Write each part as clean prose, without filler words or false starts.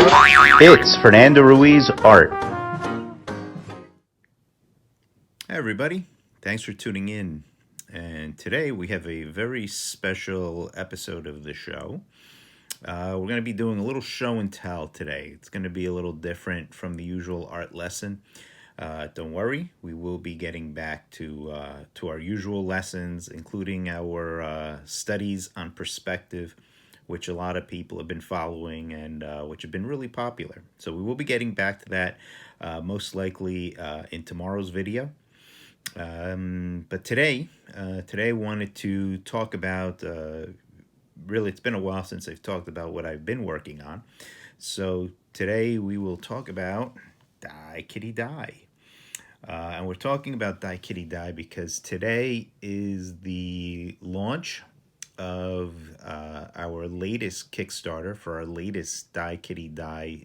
It's Fernando Ruiz Art. Hi everybody, thanks for tuning in. And today we have a very special episode of the show. We're going to be doing a little show and tell today. It's going to be a little different from the usual art lesson. Don't worry, we will be getting back to our usual lessons, including our studies on perspective, which a lot of people have been following and which have been really popular. So we will be getting back to that most likely in tomorrow's video. But today I wanted to talk about, really it's been a while since I've talked about what I've been working on. So today we will talk about Die Kitty Die. And we're talking about Die Kitty Die because today is the launch of our latest Kickstarter for our latest Die Kitty Die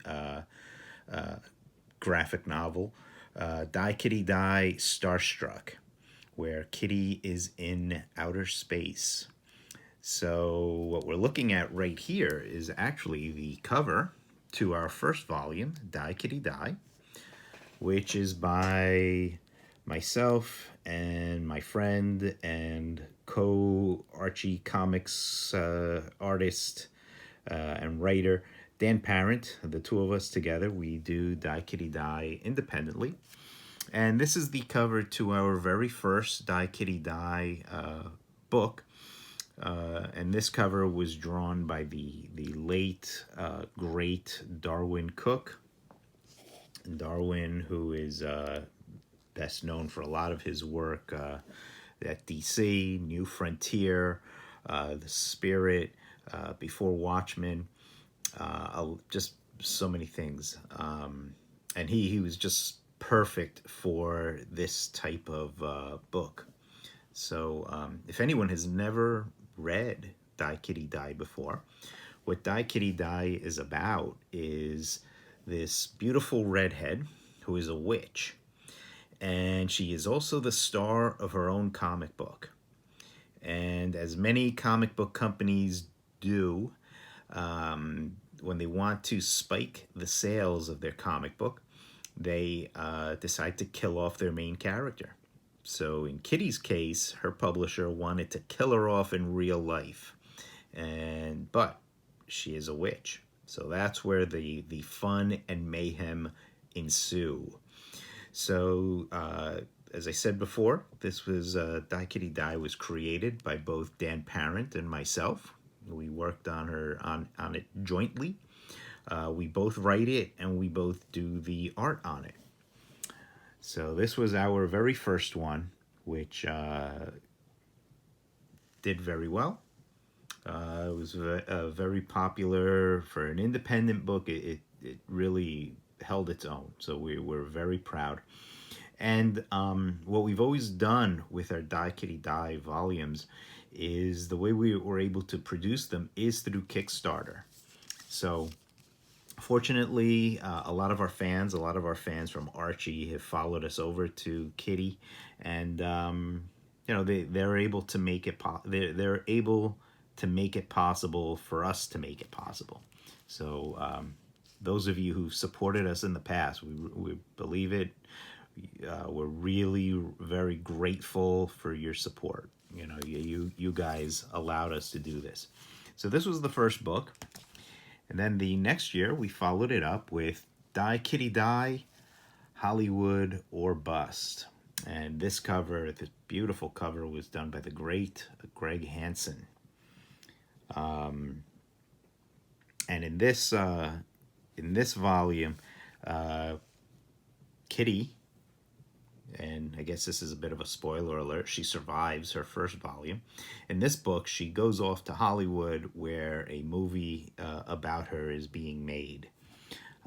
graphic novel, Die Kitty Die Starstruck, where Kitty is in outer space. So what we're looking at right here is actually the cover to our first volume, Die Kitty Die, which is by myself and my friend and co-Archie Comics artist and writer Dan Parent. The two of us together, we do Die Kitty Die independently. And this is the cover to our very first Die Kitty Die book. And this cover was drawn by the late, great Darwin Cook. Darwin, who is best known for a lot of his work at DC, New Frontier, The Spirit, Before Watchmen, just so many things. And he was just perfect for this type of book. So if anyone has never read Die Kitty Die before, what Die Kitty Die is about is this beautiful redhead who is a witch. And she is also the star of her own comic book. And as many comic book companies do, when they want to spike the sales of their comic book, they decide to kill off their main character. So in Kitty's case, her publisher wanted to kill her off in real life. But she is a witch. So that's where the fun and mayhem ensue. So, as I said before, this was Die Kitty Die was created by both Dan Parent and myself. We worked on it jointly. We both write it and we both do the art on it. So this was our very first one, which did very well. It was very popular for an independent book. It really held its own, so we were very proud. And what we've always done with our Die Kitty Die volumes is the way we were able to produce them is through Kickstarter. So fortunately, a lot of our fans from Archie have followed us over to Kitty, and they're able to make it they're able to make it possible for us to make it possible. So those of you who supported us in the past, we believe it. We're really very grateful for your support. You guys allowed us to do this. So this was the first book. And then the next year, we followed it up with Die Kitty Die, Hollywood or Bust. And this beautiful cover, was done by the great Greg Hansen. And in this volume, Kitty, and I guess this is a bit of a spoiler alert, she survives her first volume. In this book, she goes off to Hollywood where a movie about her is being made.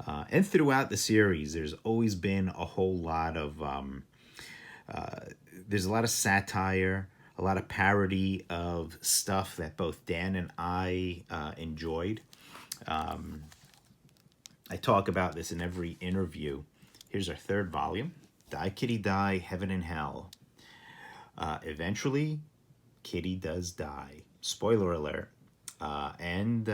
And throughout the series, there's always been a whole lot of, there's a lot of satire, a lot of parody of stuff that both Dan and I enjoyed. I talk about this in every interview. Here's our third volume, Die Kitty Die, Heaven and Hell. Eventually, Kitty does die. Spoiler alert. And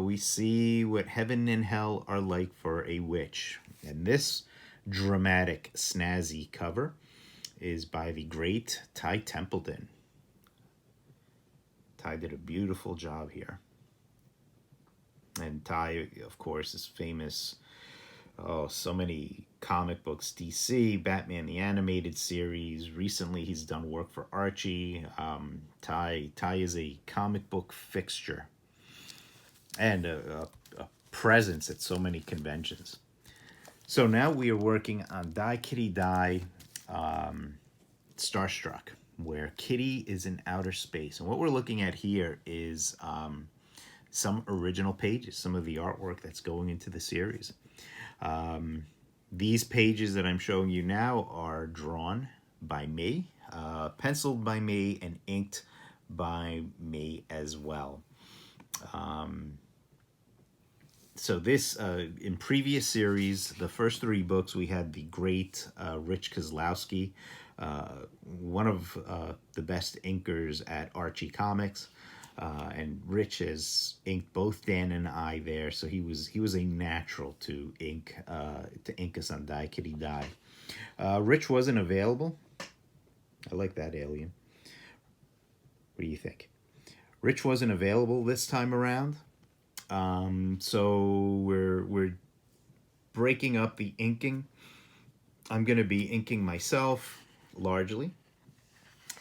we see what heaven and hell are like for a witch. And this dramatic, snazzy cover is by the great Ty Templeton. Ty did a beautiful job here. And Ty, of course, is famous. Oh, so many comic books. DC, Batman the Animated Series. Recently, he's done work for Archie. Ty is a comic book fixture and a presence at so many conventions. So now we are working on Die Kitty Die Starstruck, where Kitty is in outer space. And what we're looking at here is some original pages, some of the artwork that's going into the series. These pages that I'm showing you now are drawn by me, penciled by me, and inked by me as well. So this, in previous series, the first 3 books, we had the great Rich Kozlowski, one of the best inkers at Archie Comics. And Rich has inked both Dan and I there, so he was a natural to ink us on Die Kitty Die. Rich wasn't available. I like that alien. What do you think? Rich wasn't available this time around, so we're breaking up the inking. I'm going to be inking myself largely.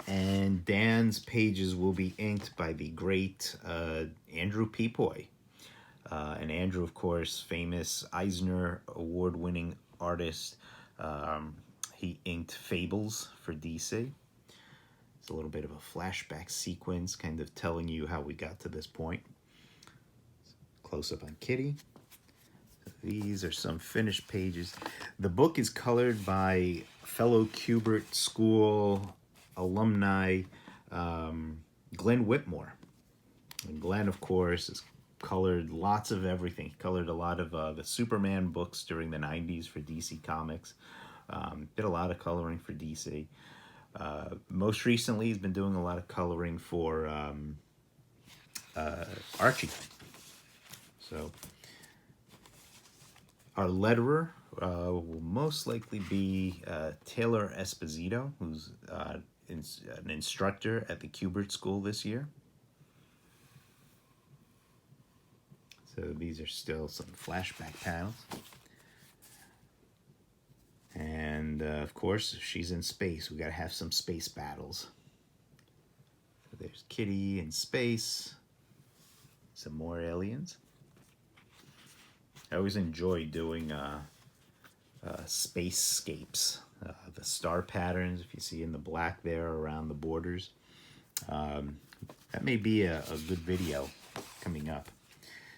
And Dan's pages will be inked by the great Andrew Peepoy. And Andrew, of course, famous Eisner award-winning artist. He inked Fables for DC. It's a little bit of a flashback sequence, kind of telling you how we got to this point. Close-up on Kitty. These are some finished pages. The book is colored by fellow Kubert School alumni Glenn Whitmore. And Glenn, of course, has colored lots of everything. He colored a lot of the Superman books during the 90s for DC Comics. Did a lot of coloring for DC. Most recently, he's been doing a lot of coloring for Archie. So our letterer will most likely be Taylor Esposito, who's an instructor at the Kubert School this year. So these are still some flashback panels. And of course, she's in space. We gotta have some space battles. So there's Kitty in space. Some more aliens. I always enjoy doing spacescapes. The star patterns, if you see in the black there around the borders. That may be a good video coming up.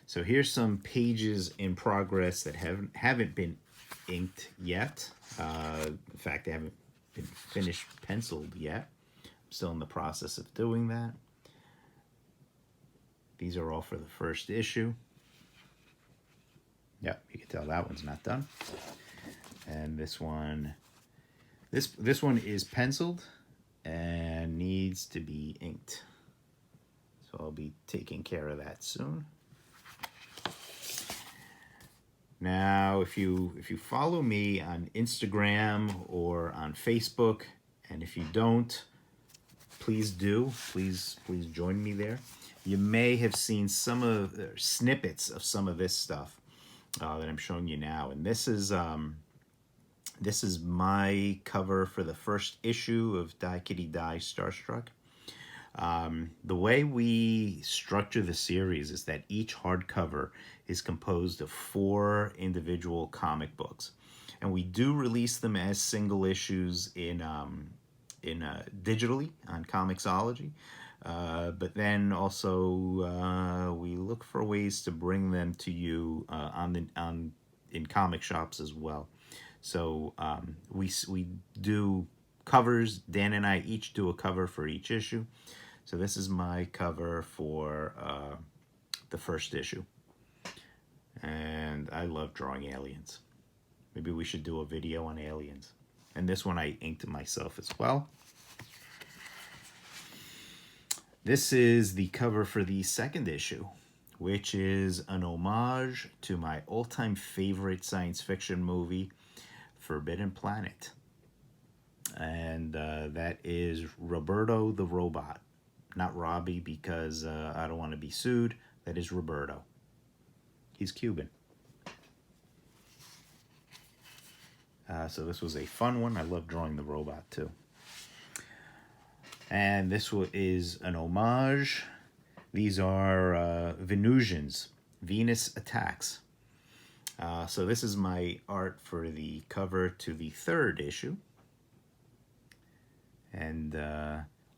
So here's some pages in progress that haven't been inked yet. In fact, they haven't been finished penciled yet. I'm still in the process of doing that. These are all for the first issue. Yep, you can tell that one's not done. And this one, this one is penciled and needs to be inked. So I'll be taking care of that soon. Now, if you follow me on Instagram or on Facebook, and if you don't, please do. Please join me there. You may have seen some of snippets of some of this stuff that I'm showing you now, and this is my cover for the first issue of Die Kitty Die Starstruck. The way we structure the series is that each hardcover is composed of 4 individual comic books, and we do release them as single issues in digitally on Comixology, but then also we look for ways to bring them to you in comic shops as well. So we do covers. Dan and I each do a cover for each issue. So this is my cover for the first issue. And I love drawing aliens. Maybe we should do a video on aliens. And this one I inked myself as well. This is the cover for the second issue, which is an homage to my all-time favorite science fiction movie, Forbidden Planet. And that is Roberto the Robot. Not Robbie, because I don't want to be sued. That is Roberto. He's Cuban. So this was a fun one. I love drawing the robot too. And this is an homage. These are Venusians, Venus Attacks. So this is my art for the cover to the third issue. And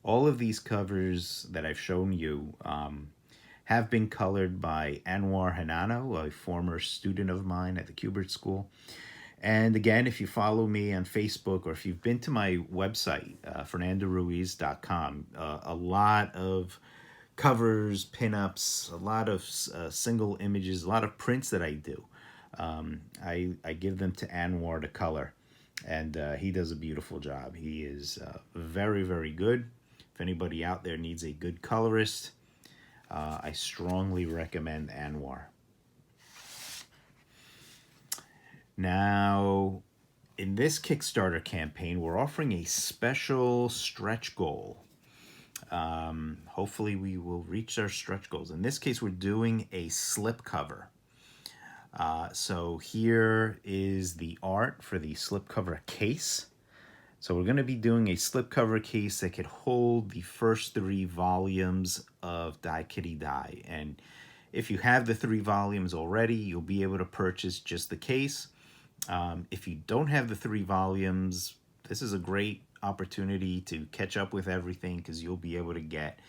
all of these covers that I've shown you have been colored by Anwar Hanano, a former student of mine at the Kubert School. And again, if you follow me on Facebook or if you've been to my website, fernandoruiz.com, a lot of covers, pinups, a lot of single images, a lot of prints that I do. I give them to Anwar to color, and he does a beautiful job. He is very, very good. If anybody out there needs a good colorist, I strongly recommend Anwar. Now, in this Kickstarter campaign, we're offering a special stretch goal. Hopefully we will reach our stretch goals. In this case, we're doing a slipcover. So here is the art for the slipcover case. So we're going to be doing a slipcover case that could hold the first 3 volumes of Die Kitty Die. And if you have the 3 volumes already, you'll be able to purchase just the case. If you don't have the 3 volumes, this is a great opportunity to catch up with everything, because you'll be able to get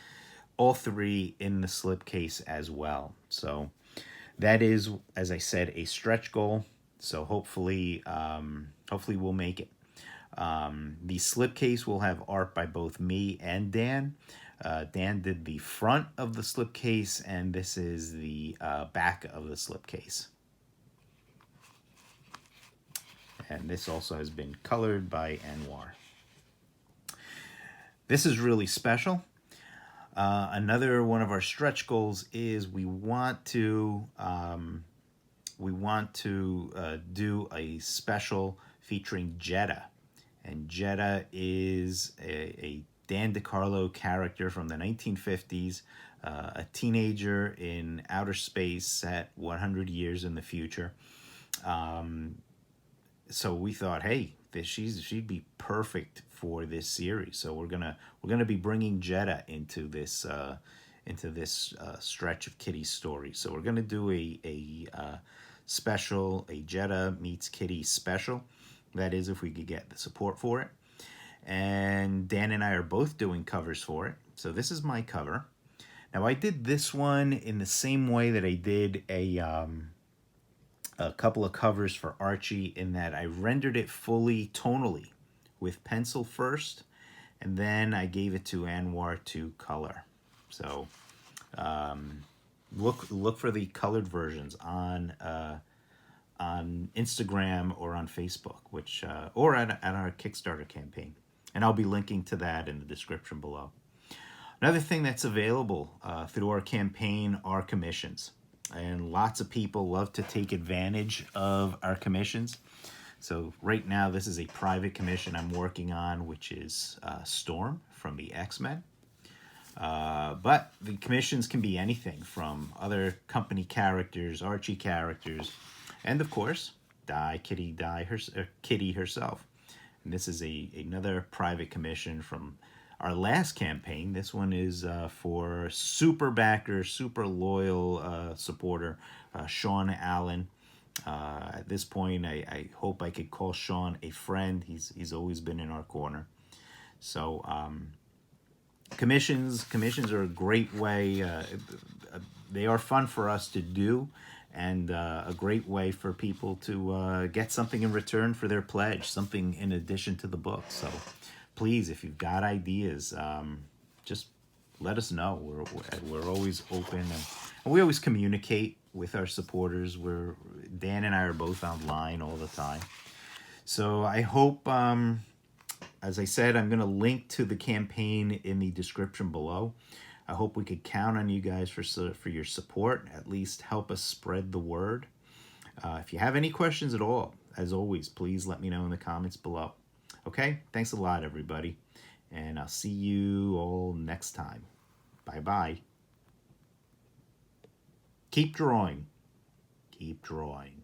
all 3 in the slipcase as well. So that is, as I said, a stretch goal. So hopefully we'll make it. The slipcase will have art by both me and Dan. Dan did the front of the slipcase, and this is the back of the slipcase. And this also has been colored by Anwar. This is really special. Another one of our stretch goals is we want to do a special featuring Jetta. And Jetta is a Dan DeCarlo character from the 1950s, a teenager in outer space set 100 years in the future. So we thought, hey, she'd be perfect for this series. So we're gonna be bringing Jetta into this stretch of Kitty's story. So we're gonna do a special, a Jetta meets Kitty special. That is, if we could get the support for it. And Dan and I are both doing covers for it. So this is my cover. Now I did this one in the same way that I did a couple of covers for Archie, in that I rendered it fully tonally with pencil first, and then I gave it to Anwar to color. So look for the colored versions on Instagram or on Facebook, which or at our Kickstarter campaign, and I'll be linking to that in the description below. Another thing that's available through our campaign are commissions. And lots of people love to take advantage of our commissions. So right now, this is a private commission I'm working on, which is Storm from the X-Men. But the commissions can be anything from other company characters, Archie characters, and of course, Kitty herself. And this is another private commission from our last campaign. This one is for super backer, super loyal supporter, Sean Allen. At this point, I hope I could call Sean a friend. He's always been in our corner. So commissions are a great way. They are fun for us to do, and a great way for people to get something in return for their pledge, something in addition to the book. So please, if you've got ideas, just let us know. We're always open, and we always communicate with our supporters. Dan and I are both online all the time. So I hope, as I said, I'm going to link to the campaign in the description below. I hope we could count on you guys for your support. At least help us spread the word. If you have any questions at all, as always, please let me know in the comments below. Okay? Thanks a lot, everybody. And I'll see you all next time. Bye-bye. Keep drawing. Keep drawing.